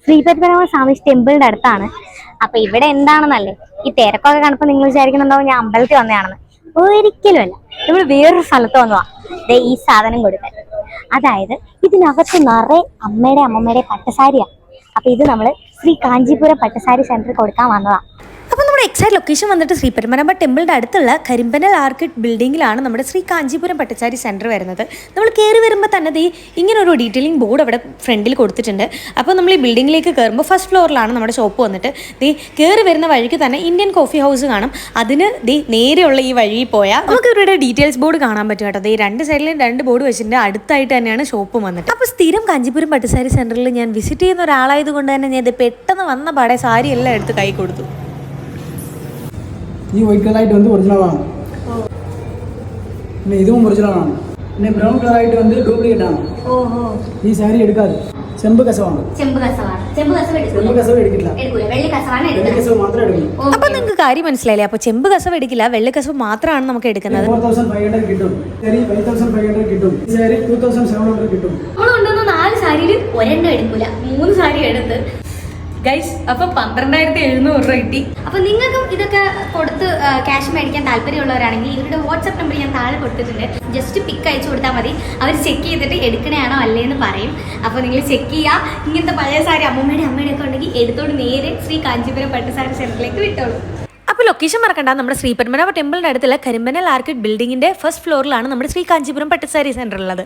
ശ്രീപത്മനാഭ സ്വാമി ടെമ്പിളിന്റെ അടുത്താണ്. അപ്പൊ ഇവിടെ എന്താണെന്നല്ലേ ഈ തിരക്കൊക്കെ കാണുമ്പോൾ നിങ്ങൾ വിചാരിക്കുന്നുണ്ടാവും ഞാൻ അമ്പലത്തിൽ വന്നതാണെന്ന്. ഒരിക്കലുമല്ല, നമ്മൾ വേറൊരു സ്ഥലത്ത് വന്നതാ ഈ സാധനം കൊടുക്കാൻ. അതായത് ഇതിനകത്ത് നിറയെ അമ്മമ്മയുടെ പട്ടുസാരിയാ. അപ്പൊ ഇത് നമ്മള് ശ്രീ കാഞ്ചീപുരം പട്ടുസാരി സെന്ററിൽ കൊടുക്കാൻ വന്നതാ. അപ്പോൾ നമ്മുടെ എക്സാക്ട് ലൊക്കേഷൻ വന്നിട്ട് ശ്രീ പത്മനാഭ ടെമ്പിളിൻ്റെ അടുത്തുള്ള കരിമ്പനൽ ആർക്കിഡ് ബിൽഡിങ്ങിലാണ് നമ്മുടെ ശ്രീ കാഞ്ചീപുരം പട്ടുസാരി സെൻറ്റർ വരുന്നത്. നമ്മൾ കയറി വരുമ്പോൾ തന്നെ ഇങ്ങനെ ഒരു ഡീറ്റെയിലിംഗ് ബോർഡ് അവിടെ ഫ്രണ്ടിൽ കൊടുത്തിട്ടുണ്ട്. അപ്പോൾ നമ്മൾ ഈ ബിൽഡിങ്ങിലേക്ക് കയറുമ്പോൾ ഫസ്റ്റ് ഫ്ലോറിലാണ് നമ്മുടെ ഷോപ്പ് വന്നിട്ട്. കയറി വരുന്ന വഴിക്ക് തന്നെ ഇന്ത്യൻ കോഫി ഹൗസ് കാണും. അതിന് നേരെയുള്ള ഈ വഴി പോയാൽ നമുക്ക് ഇവരുടെ ഡീറ്റെയിൽസ് ബോർഡ് കാണാൻ പറ്റും കേട്ടോ. ഈ രണ്ട് സൈഡിലും രണ്ട് ബോർഡ് വെച്ചിട്ടുണ്ട്. അടുത്തായിട്ട് തന്നെയാണ് ഷോപ്പ് വന്നിട്ട്. അപ്പോൾ സ്ഥിരം കാഞ്ചീപുരം പട്ടുസാരി സെൻറ്ററിൽ ഞാൻ വിസിറ്റ് ചെയ്യുന്ന ഒരാളായത് കൊണ്ട് തന്നെ ഞാൻ ഇത് പെട്ടെന്ന് വന്ന പാടെ സാരി എല്ലാം എടുത്ത് കൈ കൊടുത്തു. ഈ വൈറ്റ് കളറായിട്ട് வந்து ഒറിജിനലാണ്. പിന്നെ ഇതും ഒറിജിനലാണ്. പിന്നെ ബ്രൗൺ കളറായിട്ട് வந்து ഡ്യൂപ്ലിക്കേറ്റ് ആണ്. ഓഹോ, ഈ സാരി എടുക്കാതെ ചെമ്പ് കസവാണ്. ചെമ്പ് കസവ് എടുക്കില്ല, വെള്ളി കസവ് മാത്രമേ എടുക്കൂ. അപ്പൊ നിങ്ങൾക്ക് കാര്യം മനസ്സിലായില്ലേ? അപ്പൊ ചെമ്പ് കസവ് എടുക്കില്ല, വെള്ളി കസവ് മാത്രമാണ് നമുക്ക് എടുക്കുന്നത്. 4500 കിട്ടും, 5500 കിട്ടും, സാരി 2700 കിട്ടും. നമ്മൾ കൊണ്ടുവന്ന 4 സാരിയിൽ ഒരെണ്ണം എടുക്കൂല, 3 സാരി എടുത്ത് ഗൈസ് അപ്പൊ 12,700 രൂപ കിട്ടി. അപ്പൊ നിങ്ങൾക്കും ഇതൊക്കെ കൊടുത്ത് ക്യാഷ് മേടിക്കാൻ താല്പര്യമുള്ളവരാണെങ്കിൽ ഇവരുടെ വാട്സ്ആപ്പ് നമ്പർ ഞാൻ താഴെ കൊടുത്തിട്ടുണ്ട്. ജസ്റ്റ് പിക്ക് അയച്ചു കൊടുത്താൽ മതി. അവർ ചെക്ക് ചെയ്തിട്ട് എടുക്കണയാണോ അല്ലേ എന്ന് പറയും. അപ്പോൾ നിങ്ങൾ ചെക്ക് ചെയ്യുക. ഇങ്ങനത്തെ പഴയ സാരി അമ്മയുടെ ഒക്കെ ഉണ്ടെങ്കിൽ എടുത്തോണ്ട് നേരെ ശ്രീ കാഞ്ചീപുരം പട്ടുസാരി സെന്ററിലേക്ക് വിട്ടോളൂ. അപ്പോൾ ലൊക്കേഷൻ മറക്കണ്ട, നമ്മുടെ ശ്രീ പത്മനാഭ ടെമ്പിളിന്റെ അടുത്തുള്ള കരിമ്പനൽ ആർക്കിഡ് ബിൽഡിങ്ങിന്റെ ഫസ്റ്റ് ഫ്ലോറിലാണ് നമ്മുടെ ശ്രീ കാഞ്ചീപുരം പട്ടുസാരി സെന്റർ ഉള്ളത്.